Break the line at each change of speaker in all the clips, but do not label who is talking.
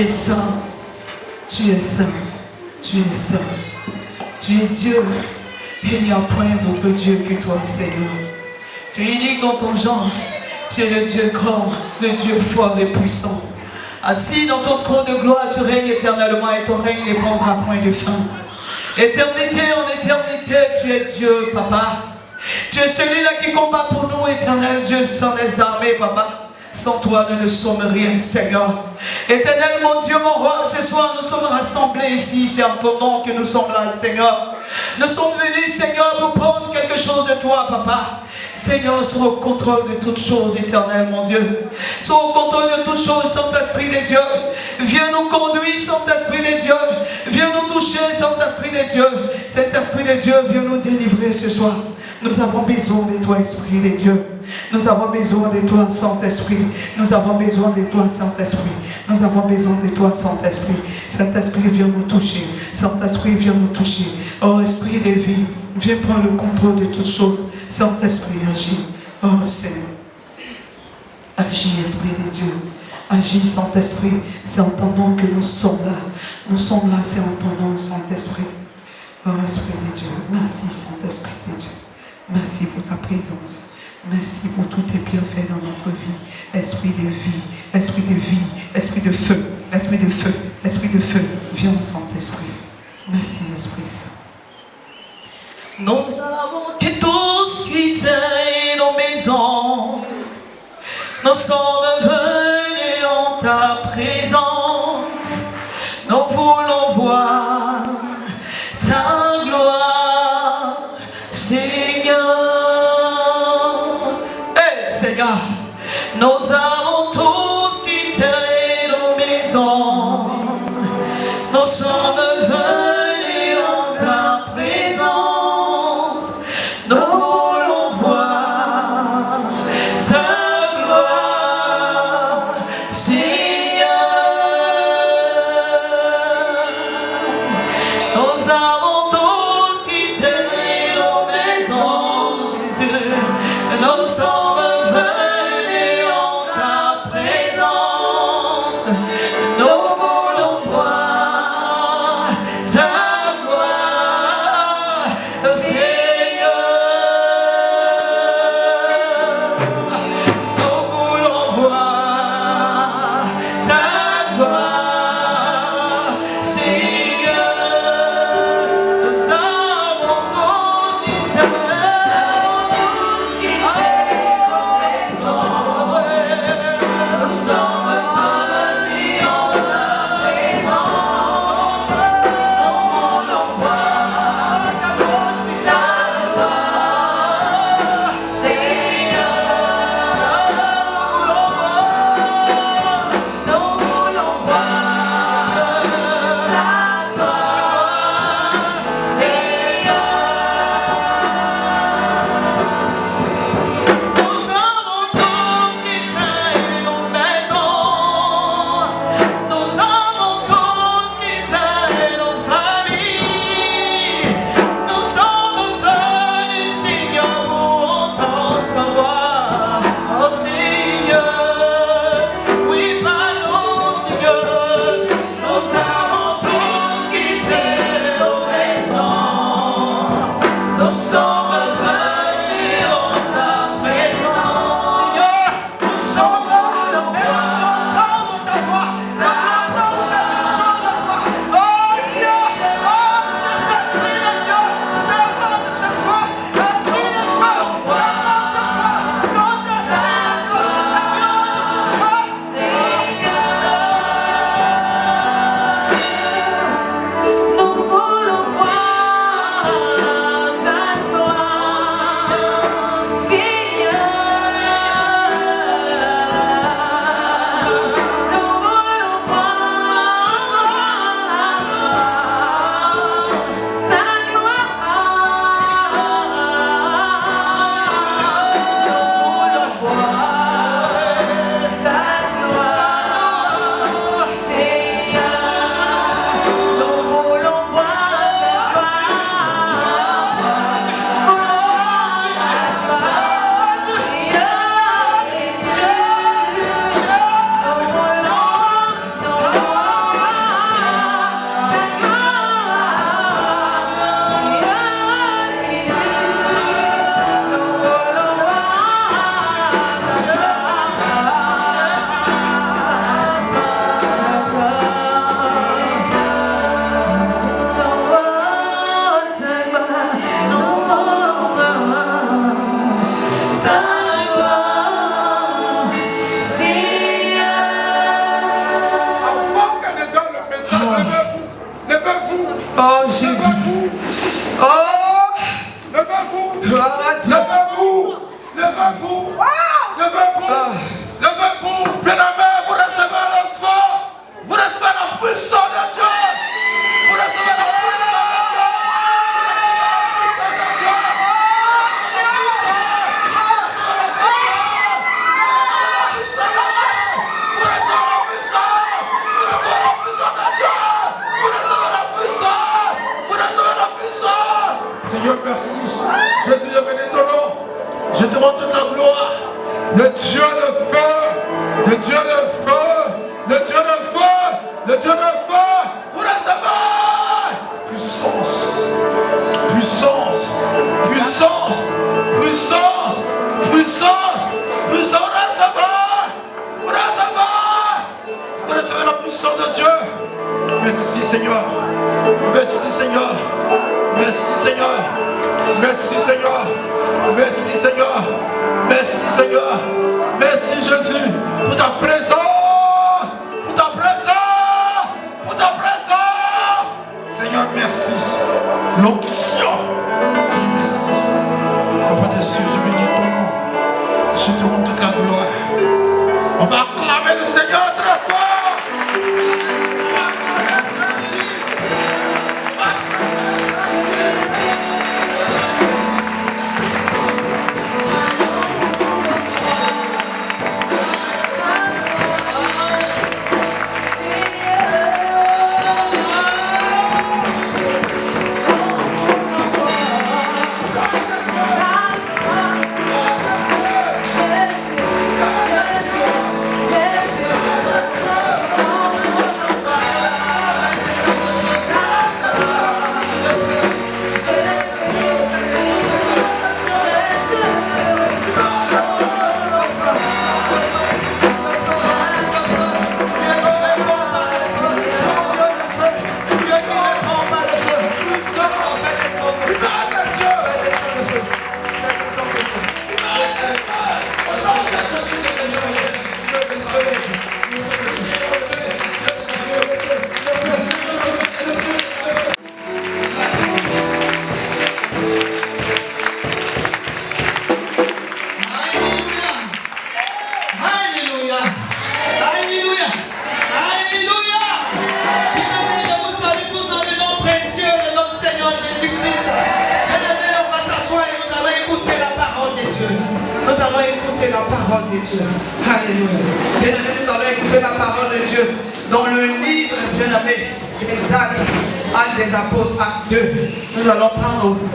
es saint, tu es saint, tu es saint. Tu es Dieu. Il n'y a point d'autre Dieu que toi, Seigneur. Tu es unique dans ton genre. Tu es le Dieu grand, le Dieu fort et puissant. Assis dans ton trône de gloire, tu règnes éternellement et ton règne ne prendra point de fin. Éternité en éternité, tu es Dieu, Papa. Tu es celui-là qui combat pour nous, éternel Dieu, sans les armées, Papa. Sans toi, nous ne sommes rien, Seigneur. Éternel, mon Dieu, mon roi, ce soir, nous sommes rassemblés ici. C'est en ton nom que nous sommes là, Seigneur. Nous sommes venus, Seigneur, pour prendre quelque chose de toi, Papa. Seigneur, sois au contrôle de toutes choses, éternel, mon Dieu. Sois au contrôle de toutes choses, Saint-Esprit de Dieu. Viens nous conduire, Saint-Esprit de Dieu. Viens nous toucher, Saint-Esprit de Dieu. Saint-Esprit de Dieu, viens nous délivrer ce soir. Nous avons besoin de toi, Esprit de Dieu. Nous avons besoin de toi, Saint-Esprit. Nous avons besoin de toi, Saint-Esprit. Nous avons besoin de toi, Saint-Esprit. Saint-Esprit, viens nous toucher. Saint-Esprit, viens nous toucher. Oh, Esprit de vie, viens prendre le contrôle de toutes choses. Saint-Esprit, agis. Oh, Seigneur. Agis, Esprit de Dieu. Agis, Saint-Esprit. C'est en ton nom que nous sommes là. Nous sommes là, c'est en ton nom, Saint-Esprit. Oh, Esprit de Dieu. Merci, Saint-Esprit de Dieu. Merci pour ta présence. Merci pour tous tes bienfaits dans notre vie. Esprit de vie, esprit de vie, esprit de feu, esprit de feu, esprit de feu. Viens, Saint-Esprit. Merci, Esprit Saint. Nous savons que tous quitter nos maisons, nous sommes venus en ta présence. Nous voulons voir ta gloire, Seigneur. Seigneur, nous avons tous quitté nos maisons. Nous sommes venus en ta présence. Nous voulons voir ta gloire, Seigneur. Nous avons tous quitté nos maisons, Jésus. Nous sommes Oh Jésus. Oh. Gloire à Dieu.
Levez-vous. Bien-aimé, vous recevez l'enfant. Vous recevez la puissance de Dieu. Vous recevez la puissance de Dieu. Seigneur, merci. Jésus, je bénis ton nom. Je te rends toute la gloire. Le Dieu de feu, le Dieu de feu, le Dieu de feu, le Dieu de feu. Vous recevez puissance, puissance, puissance, puissance, puissance, puissance. Vous recevez la puissance de Dieu. Merci Seigneur, merci Seigneur. Merci Seigneur, merci Seigneur, merci Seigneur, merci Seigneur, merci Jésus pour ta présence, pour ta présence, pour ta présence. Seigneur, merci. L'onction, Seigneur, merci. Papa des cieux, je bénis ton nom. Je te rends toute la gloire. On va acclamer le Seigneur très fort.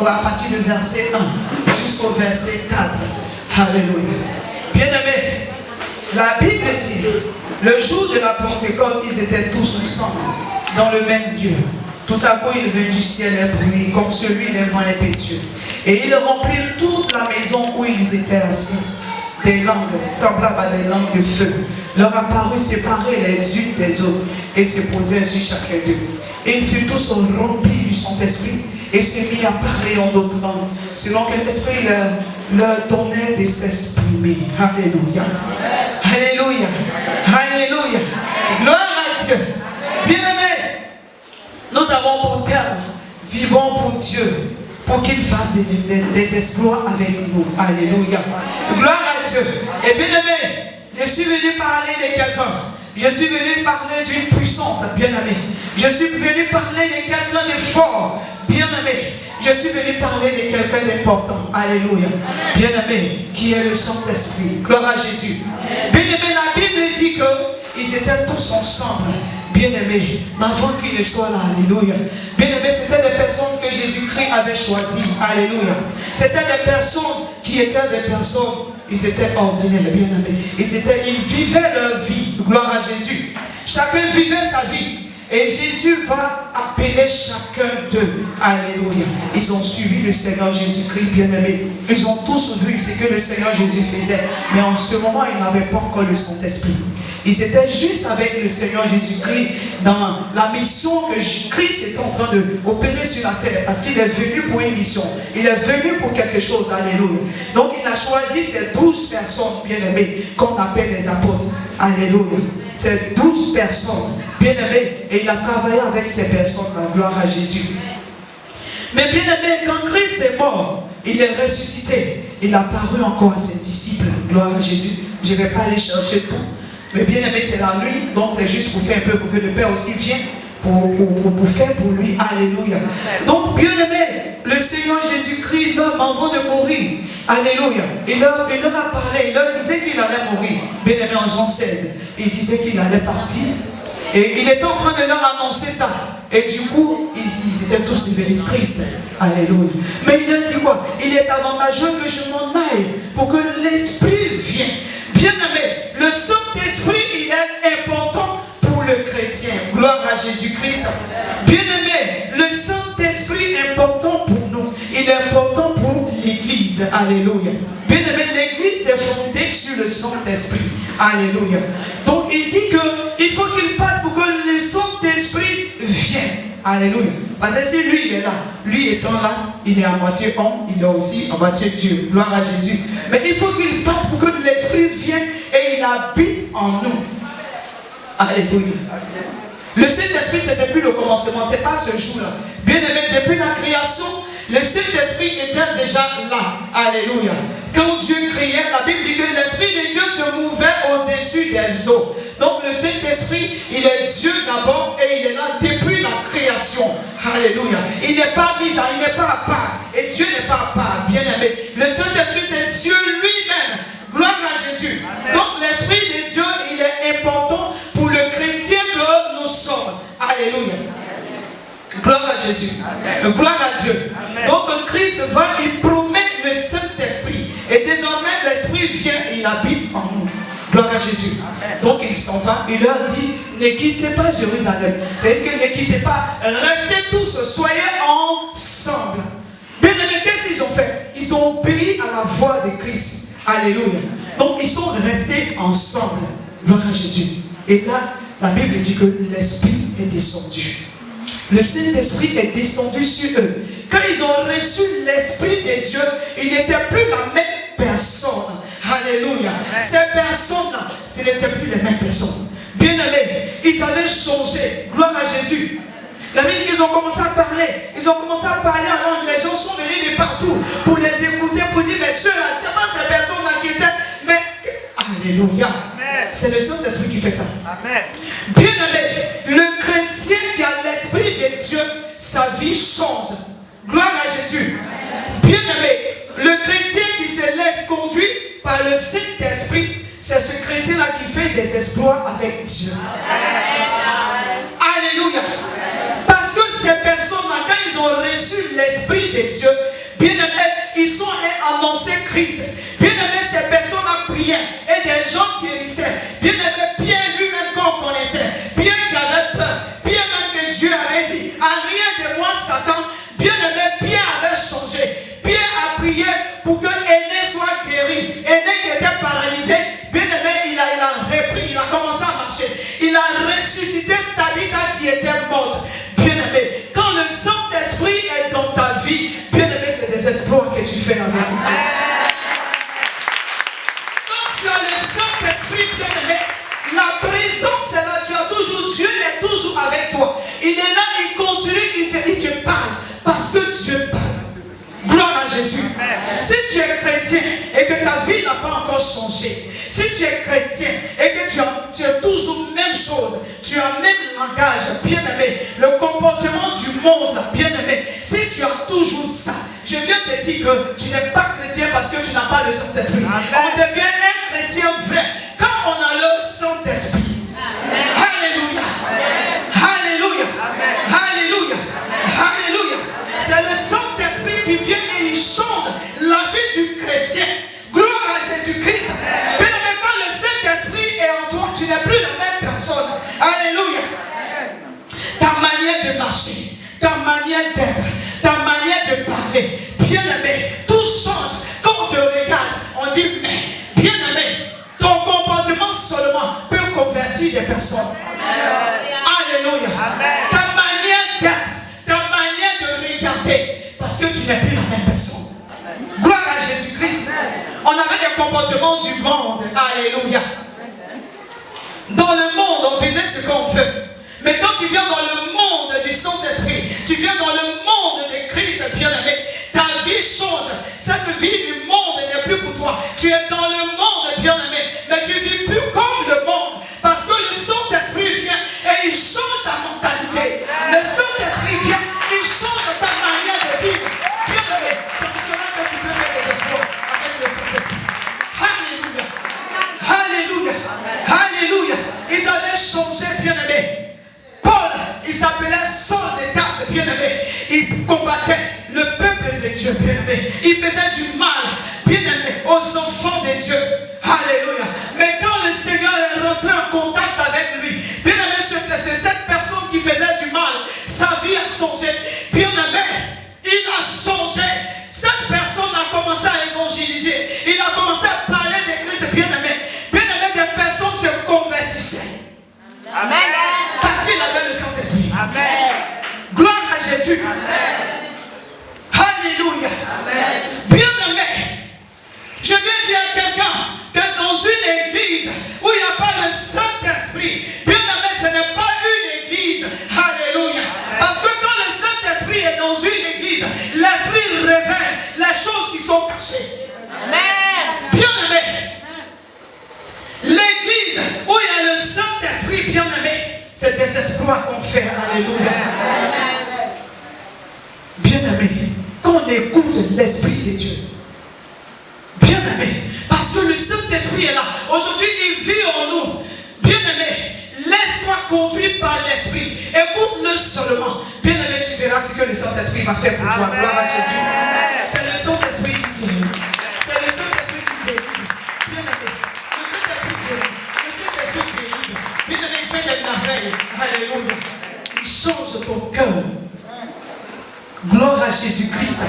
À partir du verset 1 jusqu'au verset 4. Alléluia. Bien-aimés, la Bible dit, le jour de la Pentecôte, ils étaient tous ensemble, dans le même lieu. Tout à coup, il vint du ciel un bruit, comme celui d'un vent impétueux. Et ils remplirent toute la maison où ils étaient assis. Des langues semblables à des langues de feu leur apparurent séparées les unes des autres et se posèrent sur chacun d'eux. Et ils furent tous remplis du Saint-Esprit et se mit à parler en d'autres langues, selon que l'Esprit leur donnait de s'exprimer. Alléluia. Alléluia. Alléluia. Gloire à Dieu. Bien-aimés, nous avons pour terme, vivons pour Dieu, pour qu'il fasse des exploits avec nous. Alléluia. Gloire à Dieu. Et bien-aimés, je suis venu parler de quelqu'un. Je suis venu parler d'une puissance, bien-aimé. Je suis venu parler de quelqu'un de fort, bien-aimé. Je suis venu parler de quelqu'un d'important. Alléluia. Bien-aimé, qui est le Saint-Esprit. Gloire à Jésus. Bien-aimé, la Bible dit qu'ils étaient tous ensemble. Bien-aimé, avant qu'ils ne soient là. Alléluia. Bien-aimé, c'était des personnes que Jésus-Christ avait choisies. Alléluia. C'était des personnes qui étaient des personnes. Ils étaient ordinaires, bien-aimés. Ils vivaient leur vie. Gloire à Jésus. Chacun vivait sa vie. Et Jésus va appeler chacun d'eux. Alléluia. Ils ont suivi le Seigneur Jésus-Christ, bien-aimés. Ils ont tous vu ce que le Seigneur Jésus faisait. Mais en ce moment, ils n'avaient pas encore le Saint-Esprit. Ils étaient juste avec le Seigneur Jésus-Christ dans la mission que Christ est en train d'opérer sur la terre. Parce qu'il est venu pour une mission. Il est venu pour quelque chose. Alléluia. Donc il a choisi ces 12 personnes bien-aimées qu'on appelle les apôtres. Alléluia. Ces 12 personnes Bien-aimé, et il a travaillé avec ces personnes-là, gloire à Jésus. Mais bien-aimé, quand Christ est mort, il est ressuscité. Il a paru encore à ses disciples, gloire à Jésus. Je ne vais pas aller chercher tout. Mais bien-aimé, c'est la nuit, donc c'est juste pour faire un peu, pour que le Père aussi vienne, pour faire pour lui. Alléluia. Donc, bien-aimé, le Seigneur Jésus-Christ, même avant de mourir, alléluia, il leur a parlé, il leur disait qu'il allait mourir. Bien-aimé, en Jean 16, il disait qu'il allait partir. Et il était en train de leur annoncer ça. Et du coup, ils étaient tous devenus tristes. Alléluia. Mais il leur dit quoi? Il est avantageux que je m'en aille pour que l'Esprit vienne. Bien-aimé, le Saint-Esprit, il est important pour le chrétien. Gloire à Jésus-Christ. Bien-aimé, le Saint-Esprit est important pour nous. Il est important pour l'Église. Alléluia. Bien-aimé, l'Église est fondée sur le Saint-Esprit. Alléluia. Donc, il dit qu'il faut qu'il parte pour que le Saint-Esprit vienne. Alléluia. Parce que si lui, il est là, lui étant là, il est à moitié homme, il est aussi à moitié Dieu. Gloire à Jésus. Mais il faut qu'il parte pour que l'Esprit vienne et il habite en nous. Alléluia. Le Saint-Esprit, c'est depuis le commencement, c'est pas ce jour-là. Bien aimé, depuis la création, le Saint-Esprit était déjà là. Alléluia. Quand Dieu criait, la Bible dit que l'Esprit de Dieu se mouvait au-dessus des eaux. Donc le Saint-Esprit, il est Dieu d'abord et il est là depuis la création. Alléluia. Il n'est pas mis à, il n'est pas à part. Et Dieu n'est pas à part, bien aimé. Le Saint-Esprit, c'est Dieu lui-même. Gloire à Jésus. Amen. Donc l'Esprit de Dieu, il est important pour le chrétien que nous sommes. Alléluia. Gloire à Jésus. Amen. Gloire à Dieu. Amen. Donc Christ va, il promet le Saint-Esprit. Et désormais, l'Esprit vient et il habite en nous. Gloire à Jésus. Amen. Donc il s'en va, il leur dit, ne quittez pas Jérusalem. C'est-à-dire que ne quittez pas, restez tous, soyez ensemble. Bien aimés, qu'est-ce qu'ils ont fait? Ils ont obéi à la voix de Christ. Alléluia. Donc ils sont restés ensemble. Gloire à Jésus. Et là, la Bible dit que l'Esprit est descendu. Le Saint-Esprit est descendu sur eux. Quand ils ont reçu l'Esprit de Dieu, ils n'étaient plus la même personne. Alléluia. Ces personnes-là, ce n'étaient plus les mêmes personnes. Bien-aimés, ils avaient changé. Gloire à Jésus. La Bible dit qu'ils ont commencé à parler. Ils ont commencé à parler en langue. Les gens sont venus de partout pour les écouter, pour dire, mais ceux-là, c'est pas ces personnes-là qui étaient. Mais, alléluia. C'est le Saint-Esprit qui fait ça. Amen. Bien-aimé, le chrétien qui a l'Esprit de Dieu, sa vie change. Gloire à Jésus. Bien-aimé, le chrétien qui se laisse conduire par le Saint-Esprit, c'est ce chrétien-là qui fait des exploits avec Dieu. Amen. Alléluia. Parce que ces personnes-là, quand ils ont reçu l'Esprit de Dieu, bien-aimés, ils sont allés annoncer Christ. Bien-aimés, ces personnes-là priaient et des gens guérissaient. Bien-aimés, Pierre lui-même qu'on connaissait, Pierre qui avait peur, Pierre même que Dieu avait dit, à rien de moi Satan, bien-aimé, Pierre avait changé. Pierre a prié pour que Aîné soit guéri. Aîné qui était paralysé, bien-aimé, il a repris, il a commencé à marcher. Il a ressuscité Tabitha qui était morte. Bien-aimé, quand le Saint-Esprit est dans ta vie, bien-aimé, c'est des exploits que tu fais avec Christ. Quand tu as le Saint-Esprit, bien-aimé, la présence est là, tu as toujours, Dieu est toujours avec toi. Il est là, il continue, il te parle, parce que Dieu parle. Gloire à Jésus. Si tu es chrétien et que ta vie n'a pas encore changé, si tu es chrétien et que tu as toujours la même chose, tu as le même langage, bien aimé, le comportement du monde, bien aimé, si tu as toujours ça, je viens te dire que tu n'es pas chrétien parce que tu n'as pas le Saint-Esprit. On devient un chrétien vrai quand on a le Saint-Esprit. Alléluia. Alléluia. Alléluia. Alléluia. C'est le Saint-Esprit qui vient et il change la vie du chrétien. Gloire à Jésus-Christ. Bien aimé, quand le Saint-Esprit est en toi, tu n'es plus la même personne. Alléluia. Ta manière de marcher, ta manière d'être, ta manière de parler, bien aimé, tout change. Quand on te regarde, on dit, mais bien aimé, ton comportement seulement peut convertir des personnes. Alléluia. Ta manière d'être, ta manière de regarder, parce que tu n'es plus la même personne. Gloire à Jésus-Christ. On avait des comportements du monde. Alléluia. Dans le monde, on faisait ce qu'on veut. Mais quand tu viens dans le monde du Saint-Esprit, tu viens dans le monde de Christ, bien-aimé, ta vie change. Cette vie du monde n'est plus pour toi. Tu es dans le monde, bien-aimé, mais tu ne vis plus comme le monde. Parce que le Saint-Esprit vient et il change ta mentalité. Le Saint-Esprit vient, il change ta manière de vivre. Bien-aimé, c'est pour cela que tu peux faire des exploits avec le Saint-Esprit. Alléluia. Alléluia. Alléluia. Ils avaient changé, bien-aimé. Paul, il s'appelait Saul de Tarse, bien-aimé. Il combattait le peuple de Dieu, bien-aimé. Il faisait du mal, bien-aimé, aux enfants de Dieu. Alléluia. Mais quand le Seigneur est rentré en contact avec lui, bien-aimé, c'est cette personne qui faisait du mal, sa vie a changé. Bien-aimé, il a changé. Cette personne a commencé à évangéliser. Il a commencé à parler de Christ, bien-aimé. Bien-aimé, des personnes se convertissaient.
Amen.
Parce qu'il avait le Saint-Esprit.
Amen.
Gloire à Jésus.
Amen.
Alléluia.
Amen.
Bien-aimé, je vais dire à quelqu'un que dans une église où il n'y a pas le Saint-Esprit, bien-aimé, ce n'est pas une église. Alléluia. Parce que quand le Saint-Esprit est dans une église, l'Esprit révèle les choses qui sont cachées.
Amen.
Bien-aimé, l'église où il y a le Saint-Esprit, bien-aimé, c'est des exploits qu'on fait. Alléluia. Bien-aimé, quand on écoute l'Esprit de Dieu, bien-aimé, parce que le Saint-Esprit est là. Aujourd'hui, il vit en nous. Bien-aimé, laisse-toi conduire par l'Esprit. Écoute-le seulement. Bien-aimé, tu verras ce que le Saint-Esprit va faire pour toi. Gloire à Jésus. C'est le Saint-Esprit qui guérit. C'est le Saint-Esprit qui guérit. Bien-aimé, le Saint-Esprit guérit. Le Saint-Esprit guérit. Bien-aimé, il fait des merveilles. Alléluia. Il change ton cœur. Gloire à Jésus-Christ.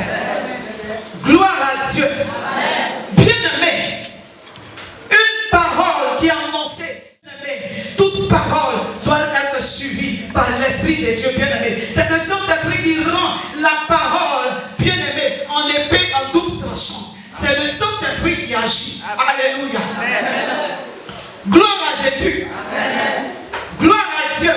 Gloire à Dieu. Bien-aimé, une parole qui est annoncée, toute parole doit être suivie par l'Esprit de Dieu, bien-aimé. C'est le Saint-Esprit qui rend la parole, bien-aimé, en épée, en double tranchant. C'est le Saint-Esprit qui agit. Alléluia. Gloire à Jésus. Gloire à Dieu.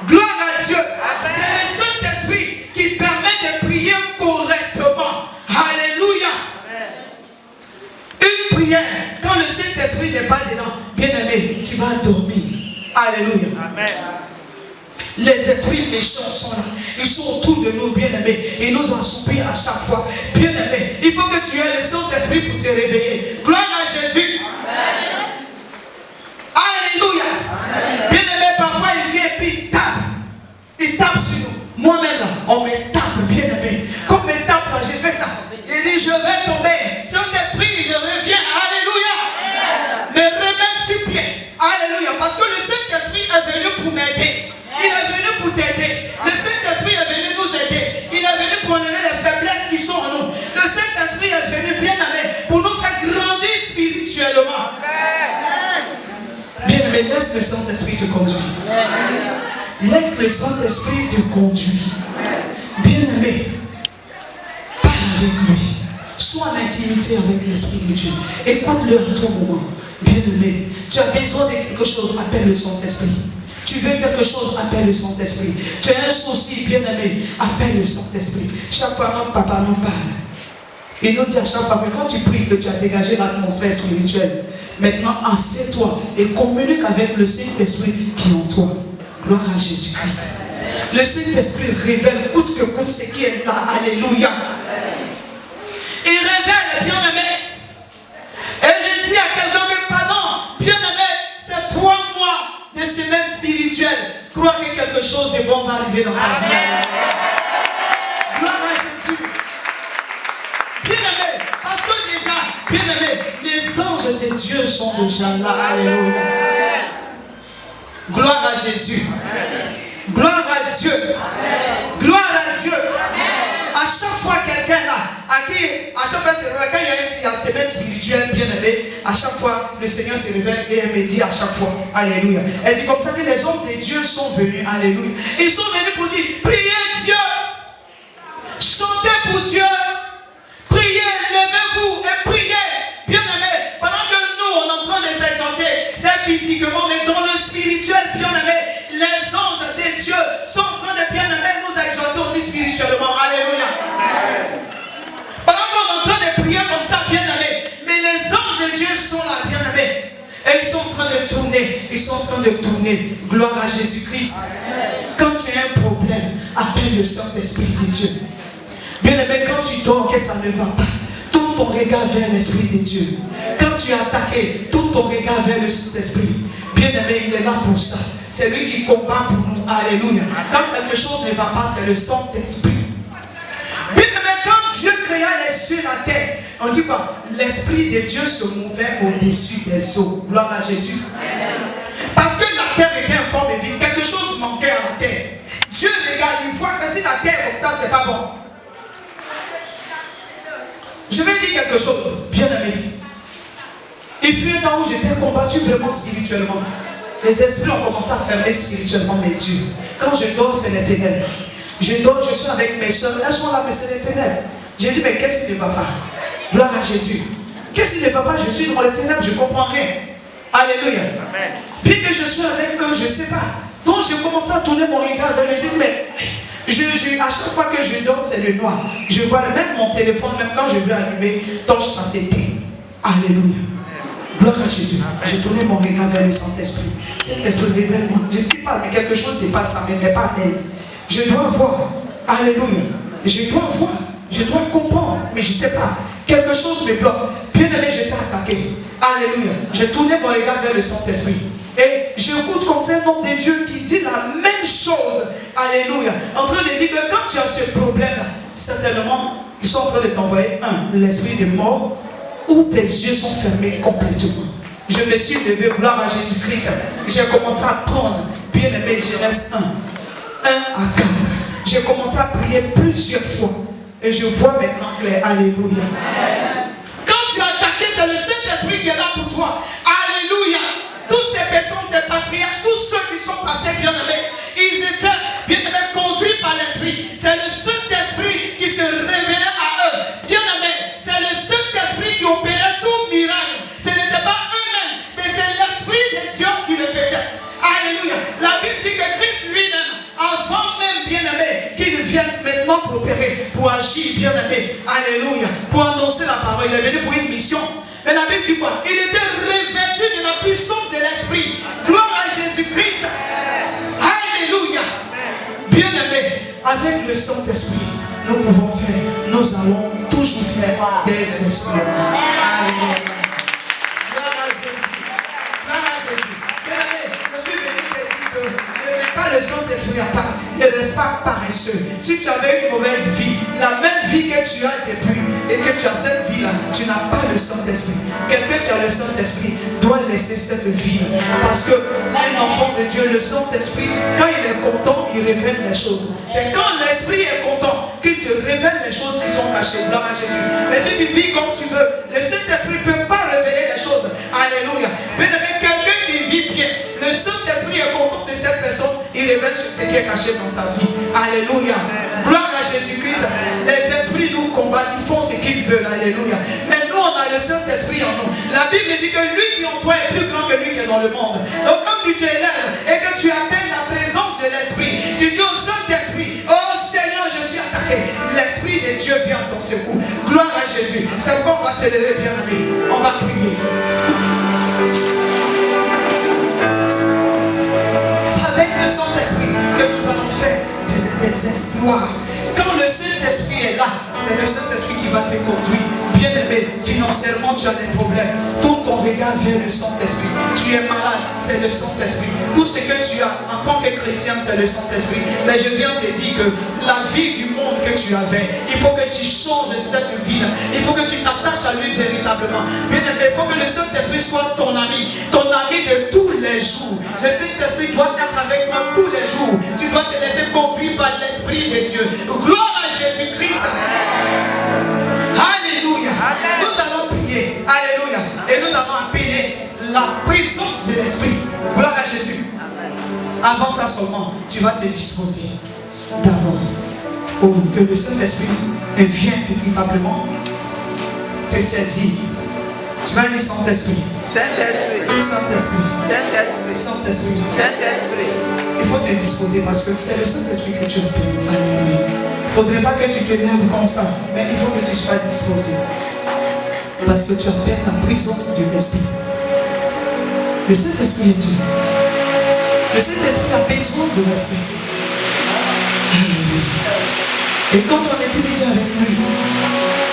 Gloire à Dieu. C'est le Saint-Esprit qui permet de prier correctement. Alléluia. Une prière, quand le Saint-Esprit n'est pas dedans, bien-aimé, tu vas dormir. Alléluia. Les esprits méchants sont là. Ils sont autour de nous, bien-aimés. Et nous assoupir à chaque fois. Bien-aimé, il faut que tu aies le Saint-Esprit pour te réveiller. Gloire à Jésus. Alléluia. Bien-aimé, parfois il vient et puis il tape. Il tape sur nous. Moi-même là, on me tape, bien-aimé. Comme on me tape là, j'ai fait ça. Il dit, je vais tomber. Saint-Esprit, je reviens. Alléluia. Me remettre sur pied. Alléluia. Parce que le Saint-Esprit est venu pour m'aider. Il est venu pour t'aider. Le Saint-Esprit est venu nous aider. Il est venu pour enlever les faiblesses qui sont en nous. Le Saint-Esprit est venu, bien-aimé, pour nous faire grandir spirituellement. Bien-aimé, laisse le Saint-Esprit te conduire. Laisse le Saint-Esprit te conduire. Bien-aimé, parle avec lui. Sois en intimité avec l'Esprit de Dieu. Écoute-le en ton moment. Bien-aimé, tu as besoin de quelque chose, appelle le Saint-Esprit. Tu veux quelque chose, appelle le Saint-Esprit. Tu as un souci, bien-aimé, appelle le Saint-Esprit. Chaque fois, notre papa nous parle. Il nous dit à chaque fois que quand tu pries, que tu as dégagé l'atmosphère spirituelle, maintenant, assieds-toi et communique avec le Saint-Esprit qui est en toi. Gloire à Jésus-Christ. Le Saint-Esprit révèle coûte que coûte ce qui est là. Alléluia. Il révèle, bien-aimé. Et je dis à quelqu'un que, pardon, bien-aimé, c'est 3 mois de semaine spirituelle. Crois que quelque chose de bon va arriver dans ta vie. Gloire à Jésus. Bien-aimé, parce que déjà, bien-aimé, les anges de Dieu sont déjà là. Alléluia. Gloire à Jésus. Gloire à Dieu. Gloire à Dieu. À chaque fois quelqu'un là, à chaque fois quand il y a une semaine spirituelle, bien-aimé, à chaque fois le Seigneur se révèle et elle me dit à chaque fois, alléluia. Elle dit comme ça que les hommes de Dieu sont venus, alléluia. Ils sont venus pour dire, priez Dieu, chantez pour Dieu, priez, levez-vous et priez, bien-aimé, pendant que nous on est en train de s'exalter, physiquement, mais dans le spirituel, bien-aimé, sont là, bien aimés. Et ils sont en train de tourner. Ils sont en train de tourner. Gloire à Jésus-Christ. Quand tu as un problème, appelle le Saint-Esprit de Dieu. Bien aimé, quand tu dors, que ça ne va pas, tourne ton regard vers l'Esprit de Dieu. Quand tu es attaqué, tourne ton regard vers le Saint-Esprit. Bien aimé, il est là pour ça. C'est lui qui combat pour nous. Alléluia. Quand quelque chose ne va pas, c'est le Saint-Esprit. Bien aimé, quand Dieu créa les cieux et la terre, on dit quoi? L'Esprit de Dieu se mouvait au-dessus des eaux. Gloire à Jésus. Parce que la terre était informe et vide. Quelque chose manquait à la terre. Dieu regarde, il voit que si la terre est comme ça, c'est pas bon. Je vais dire quelque chose, bien aimé. Il fut un temps où j'étais combattu vraiment spirituellement. Les esprits ont commencé à fermer spirituellement mes yeux. Quand je dors, c'est les ténèbres. Je dors, je suis avec mes soeurs. Elles sont là, mais c'est les ténèbres. J'ai dit, mais qu'est-ce qui ne va pas? Gloire à Jésus. Qu'est-ce qui ne va pas? Je suis dans les ténèbres, je ne comprends rien. Alléluia. Puis que je suis avec eux, je ne sais pas. Donc j'ai commencé à tourner mon regard vers les yeux, mais à chaque fois que je dors, c'est le noir. Je vois même mon téléphone, même quand je veux allumer, torche, ça s'éteint. Alléluia. Gloire à Jésus. J'ai tourné mon regard vers le Saint-Esprit. Cet esprit révèle-moi. Je ne sais pas, mais quelque chose se passe, ça ne me met pas à l'aise. Je dois voir. Alléluia. Je dois voir. Je dois comprendre. Mais je ne sais pas. Quelque chose me bloque. Bien aimé, j'étais attaqué. Alléluia. J'ai tourné mon regard vers le Saint-Esprit. Et j'écoute comme ça un homme de Dieu qui dit la même chose. Alléluia. En train de dire que quand tu as ce problème, certainement, ils sont en train de t'envoyer l'esprit de mort, où tes yeux sont fermés complètement. Je me suis levé, gloire à Jésus-Christ. J'ai commencé à prendre, bien aimé, Genèse 1 à 4. J'ai commencé à prier plusieurs fois. Et je vois maintenant clair. Alléluia. Quand tu es attaqué, c'est le Saint-Esprit qui est là pour toi. Alléluia. Toutes ces personnes, ces patriarches, tous ceux qui sont passés bien aimés, ils étaient bien aimés conduits par l'Esprit. C'est le Saint-Esprit qui se révélait à eux. Bien aimés, c'est le Saint-Esprit qui opérait tout miracle. Ce n'était pas eux-mêmes, mais c'est l'Esprit de Dieu qui le faisait. Alléluia. La Bible dit que Christ lui-même, avant même bien aimé, qu'il vienne maintenant pour opérer, pour agir bien aimé. Alléluia. Pour annoncer la parole. Il est venu pour une mission. Mais la Bible dit quoi? Il était revêtu de la puissance de l'Esprit. Gloire à Jésus-Christ. Alléluia. Bien-aimé, avec le Saint-Esprit, nous pouvons faire, nous allons toujours faire des exploits. Alléluia. Gloire à Jésus. Gloire à Jésus. Bien-aimé, je suis venu te dire que ne mets pas le Saint-Esprit à part. Ne reste pas paresseux. Si tu avais une mauvaise vie, la même vie que tu as depuis, et que tu as cette vie-là, tu n'as pas le Saint-Esprit. Quelqu'un qui a le Saint-Esprit doit laisser cette vie. Parce que un enfant de Dieu, le Saint-Esprit, quand il est content, il révèle les choses. C'est quand l'Esprit est content qu'il te révèle les choses qui sont cachées. Gloire à Jésus. Mais si tu vis comme tu veux, le Saint-Esprit ne peut pas révéler les choses. Alléluia. Bien aimé, quelqu'un qui vit bien, le Saint-Esprit est content de cette personne, il révèle ce qui est caché dans sa vie. Alléluia. Gloire à Jésus-Christ. Les esprits nous combattent, ils font ce qu'ils veulent. Alléluia. Mais nous, on a le Saint-Esprit en nous. La Bible dit que lui qui est en toi est plus grand que lui qui est dans le monde. Donc quand tu te lèves et que tu appelles la présence de l'Esprit, tu dis au Saint-Esprit, oh Seigneur, je suis attaqué. L'Esprit de Dieu vient à ton secours. Gloire à Jésus. C'est pourquoi on va se lever, bien aimé. On va prier. C'est avec le Saint-Esprit que nous allons faire des exploits. Quand le Saint-Esprit est là, c'est le Saint-Esprit qui va te conduire. Bien aimé, financièrement tu as des problèmes. Tout ton regard vers le Saint-Esprit. Tu es malade, c'est le Saint-Esprit. Tout ce que tu as en tant que chrétien, c'est le Saint-Esprit. Mais je viens te dire que la vie du monde que tu avais, il faut que tu changes cette vie-là. Il faut que tu t'attaches à lui véritablement. Bien aimé, il faut que le Saint-Esprit soit ton ami de tous les jours. Le Saint-Esprit doit être avec toi tous les jours. Tu dois te laisser conduire par l'Esprit de Dieu. Gloire à Jésus-Christ. Alléluia. Nous allons prier. Alléluia. Et nous allons appeler la présence de l'Esprit. Gloire à Jésus. Avant ça seulement, tu vas te disposer d'abord pour que le Saint-Esprit vienne véritablement te saisir. Tu vas dire Saint-Esprit.
Saint-Esprit.
Saint-Esprit.
Saint-Esprit.
Saint-Esprit.
Saint-Esprit.
Il faut te disposer parce que c'est le Saint-Esprit que tu appelles. Alléluia. Il ne faudrait pas que tu te lèves comme ça, mais il faut que tu sois disposé.
Parce que tu appelles la présence de l'Esprit. Le Saint-Esprit est Dieu. Le Saint-Esprit a besoin de l'Esprit. Alléluia. Et quand on est intimité avec lui,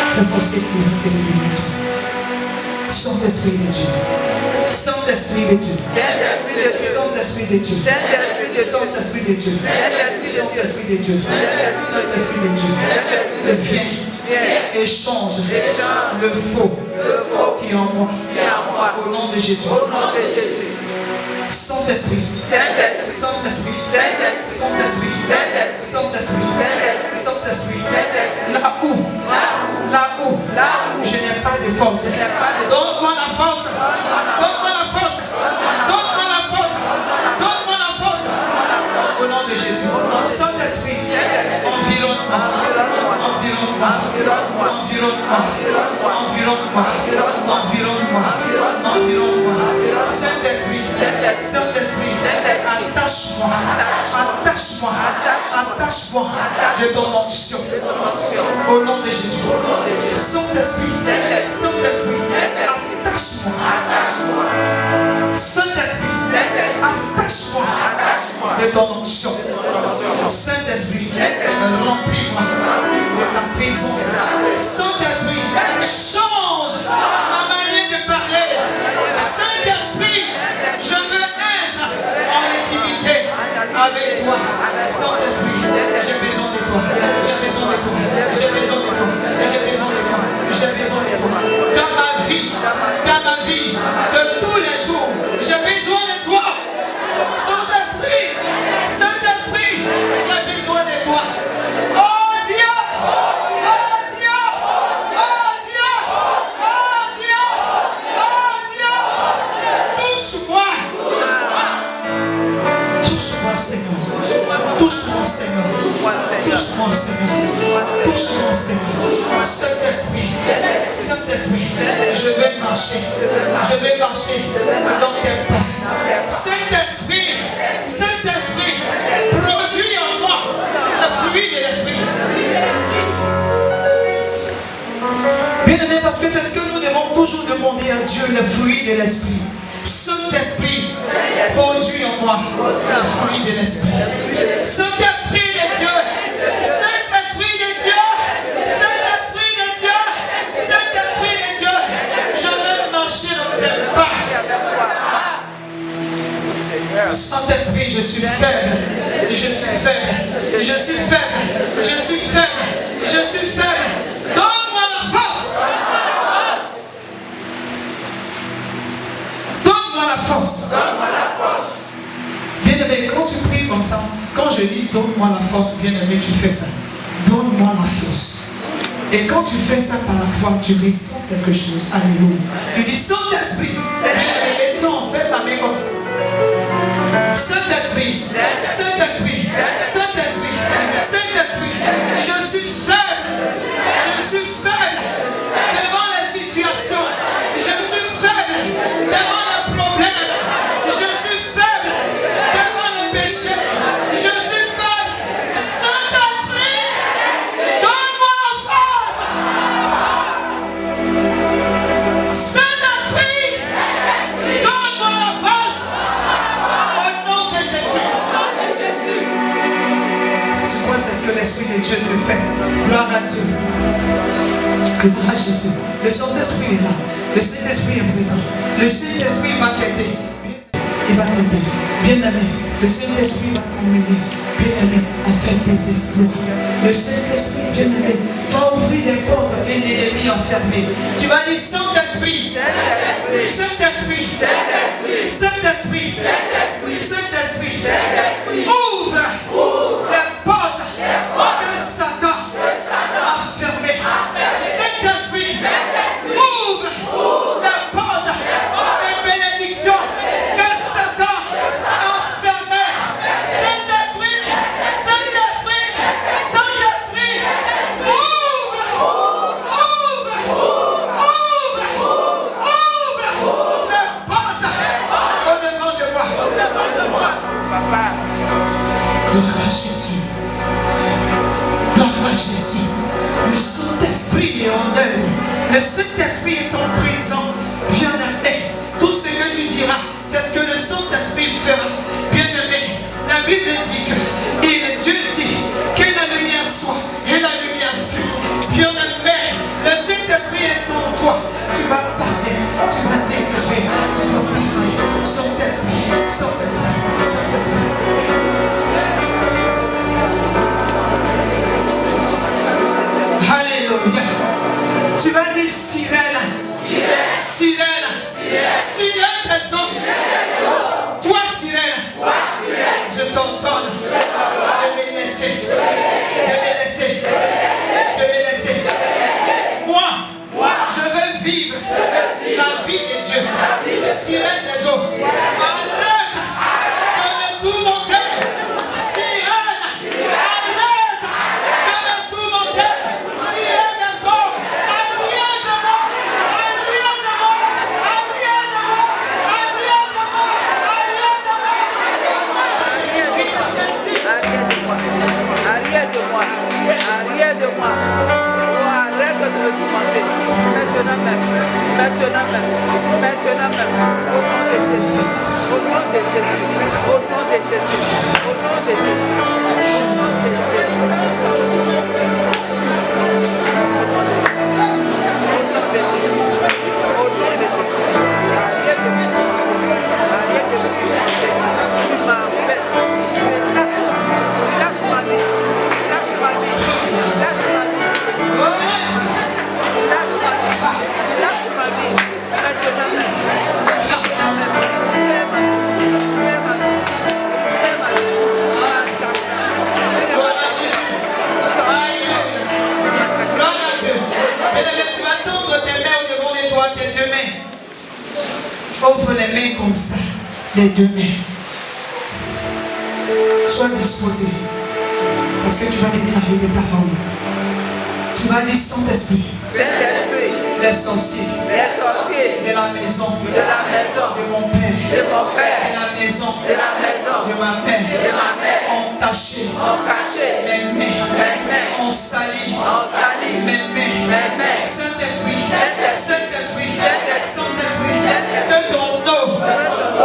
c'est pour ça qu'il va s'élever à toi. Saint-Esprit de Dieu. Saint-Esprit de Dieu. Saint-Esprit de Dieu. Saint-Esprit de Dieu. Saint-Esprit de Dieu. Saint-Esprit de Dieu. Viens et change le faux qui est en moi. Au nom de Jésus. Saint-Esprit, Saint-Esprit, Saint-Esprit, Saint-Esprit, Saint-Esprit, là où je n'ai pas de force, donne-moi la force, donne-moi la force, donne-moi la force, donne-moi la force, au nom de Jésus. Saint-Esprit, environne-moi, environne-moi, environne-moi, environne-moi, environne-moi, environne-moi, Saint-Esprit, Saint-Esprit, attache-moi, attache-moi, attache-moi de ton onction. Au nom de Jésus. Saint-Esprit, Saint-Esprit, attache-moi. Saint-Esprit, attache-moi de ton onction. Saint-Esprit, remplis-moi de ta présence. Saint-Esprit, change ma manière de parler. Saint-Esprit, je veux être en intimité avec toi. Saint-Esprit, j'ai besoin de toi. J'ai besoin de toi. J'ai besoin de toi. J'ai besoin de toi. J'ai besoin de toi. Dans ma vie de tous les jours, j'ai besoin de toi. Saint-Esprit, Saint-Esprit, j'ai besoin de toi. Oh Dieu, oh Dieu, oh Dieu, oh Dieu, oh Dieu, touche-moi. Touche-moi Seigneur, touche-moi Seigneur, touche-moi Seigneur, touche-moi Seigneur. Saint-Esprit, Saint-Esprit, je vais marcher dans tes pas. Saint-Esprit, Saint-Esprit, produis en moi le fruit de l'Esprit. Bien-aimé, parce que c'est ce que nous devons toujours demander à Dieu, le fruit de l'Esprit. Saint-Esprit, produis en moi le fruit de l'Esprit. Saint-Esprit de Dieu, Saint-Esprit de Dieu, Saint-Esprit de Dieu, Saint-Esprit de Dieu, je veux marcher dans tes pas. Saint-Esprit, je suis faible, je suis faible, je suis faible, je suis faible, je suis faible. Donne-moi la force. Donne-moi la force. Bien-aimé, quand tu pries comme ça, quand je dis donne-moi la force, bien-aimé, tu fais ça. Donne-moi la force. Et quand tu fais ça par la foi, tu ressens quelque chose. Alléluia. Tu dis Saint-Esprit. Bien-aimé, et on fait ta main comme ça. Saint-Esprit, Saint-Esprit, Saint-Esprit, Saint-Esprit, je suis faible devant les situations, je suis faible devant les problèmes, je suis faible devant les péchés, je suis faible. Saint-Esprit, donne-moi la force. Saint-Esprit, donne-moi la force. Si tu crois, c'est ce que l'Esprit de Dieu te fait. Gloire à Dieu. Gloire à Jésus. Le Saint-Esprit est là. Le Saint-Esprit est présent. Le Saint-Esprit va t'aider. Il va t'aider. Bien-aimé, le Saint-Esprit va t'amener, bien-aimé, à faire des exploits. Le Saint-Esprit, bien-aimé, va ouvrir les portes de l'ennemi enfermé. Tu vas dire Saint-Esprit, Saint-Esprit, Saint-Esprit, Saint-Esprit, ouvre les portes que Satan a fermées. Saint-Esprit, ouvre les portes des bénédictions que Satan a fermées. Saint-Esprit, Saint-Esprit, Saint-Esprit, ouvre les portes au-devant de moi. Gloire à Jésus. Gloire à Jésus. Le Saint-Esprit est en œuvre. Le Saint-Esprit est en
Saint-Esprit fera. Bien-aimé, la Bible dit que Dieu dit que la lumière soit et la lumière fut. Bien-aimé, le Saint-Esprit est en toi. Tu vas parler, tu vas déclarer, tu vas parler. Saint-Esprit, Saint-Esprit, Saint-Esprit. Alléluia. Tu vas dire sirène, sirène, sirène des eaux. Toi sirène, je t'ordonne de me laisser, de me laisser, de me laisser. Moi, je veux vivre la vie de Dieu. Sirène des eaux, arrête de me tourmenter. Sirène, arrête de me tourmenter. Sirène des eaux, arrière de moi, arrière de moi, arrière de moi, arrière de moi, arrière de moi.
Arrière de moi, arrière de moi. Oh, arrête de me tourmenter. Maintenant même, maintenant même, maintenant même. Au nom de Jésus, au nom de Jésus, au nom de Jésus, au nom de Jésus, au nom de Jésus. Au nom de Jésus, au nom de Jésus. Arrête de me tourmenter, arrête de me tourmenter. Tu m'embêtes, tu me lâches, tu lâches ma vie, tu lâches ma vie, tu lâches ma vie. Tu lâches ma vie, tu lâches ma vie. Maintenant même, maintenant même, tu es ma vie, tu es ma vie, tu es ma vie.
Gloire à Jésus. Alléluia. Gloire à Dieu. Bien-aimé, tu vas tendre tes mains au devant de toi, tes deux mains. Ouvre les mains comme ça, les deux mains. Sois disposé. Parce que tu vas déclarer des paroles. Tu vas dire Saint-Esprit,
Saint-Esprit,
les sorciers
les sorciers
de la maison,
de la maison,
de mon père,
de mon
de
père,
la maison,
de la maison,
de ma mère,
de ma mère,
ont taché
ont caché
mes mains,
mes mains,
ont sali
ont sali
mes mains.
mes mains.
Saint-Esprit,
Saint-Esprit,
Saint-Esprit, Saint-Esprit, que ton eau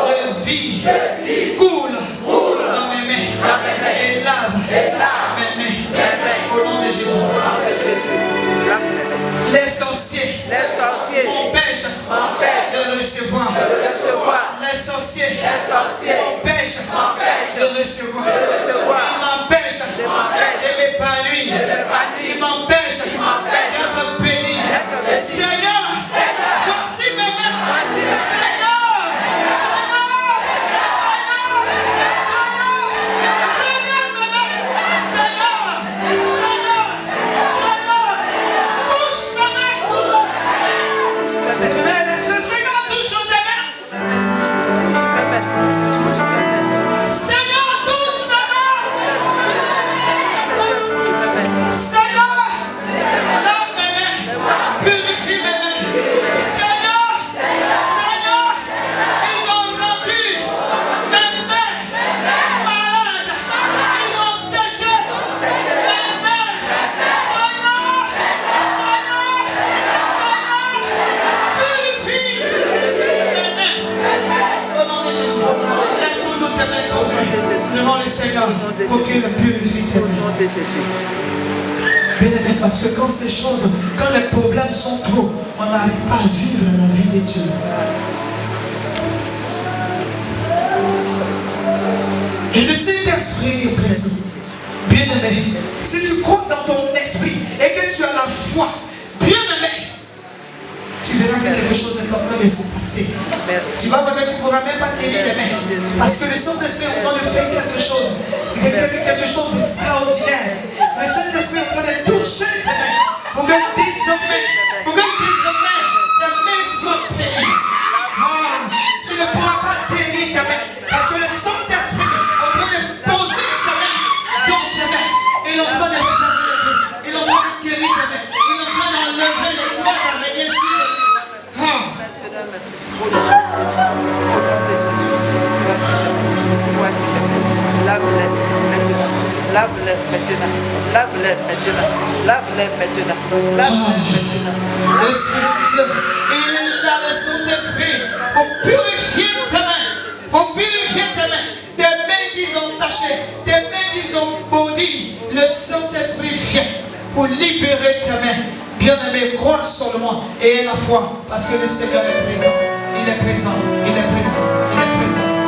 de vie coule dans mes mains et lave mes mains au nom de Jésus.
Au nom de Jésus.
Les sorciers
Les sorciers
m'empêchent de recevoir.
de recevoir.
Les sorciers
Les sorciers
m'empêchent
m'empêchent
de recevoir.
de recevoir.
Ils m'empêchent de m'épanouir. Ils m'empêchent d'être béni. Seigneur, voici mes mains. Seigneur, Seigneur, Seigneur, Seigneur, regarde mes mains. Seigneur, Seigneur, Seigneur, touche mes mains. Le Seigneur touche tes mains. Seigneur, touche mes mains. Seigneur, lave mes mains, purifie mes mains. Seigneur, Seigneur, ils ont rendu mes mains malades. Ils ont séché mes mains. Seigneur, Seigneur, Seigneur, purifie mes mains. Au nom de Jésus, laisse toujours tes mains conduire devant le Seigneur pour qu'il purifie tes
Au
mains.
nom de Jésus.
Bien-aimé, parce que quand ces choses, quand les problèmes sont trop, on n'arrive pas à vivre la vie de Dieu. Et le Saint-Esprit est présent. Bien-aimé, si tu crois dans ton esprit et que tu as la foi, bien-aimé, tu verras que quelque chose est en train de se passer.
Merci.
Tu vas voir que tu ne pourras même pas tenir les mains. Parce que le Saint-Esprit est en train de faire quelque chose. Quelque chose d'extraordinaire. Le Saint-Esprit est en train de toucher tes mains. Pour que désormais, tes mains soient bénies. Ah, tu ne pourras pas tenir tes mains. Parce que le Saint-Esprit est en train de poser ses mains dans tes mains. Il est en train de faire le tout. Il est en train de guérir tes mains. Il est en train d'enlever les toits d'araignée sur tes mains. Ah.
Voici maintenant. Lave-les maintenant. Lave-les maintenant. Lave-les maintenant. Lave-les maintenant. Lave-les maintenant.
L'Esprit de Dieu, il a le Saint-Esprit pour purifier tes mains, pour purifier marcher, tes mains qui sont baudies, le Saint-Esprit vient pour libérer tes mains. Bien-aimé, crois seulement et aie la foi, parce que le Seigneur est présent. Il est présent, il est présent, il est présent.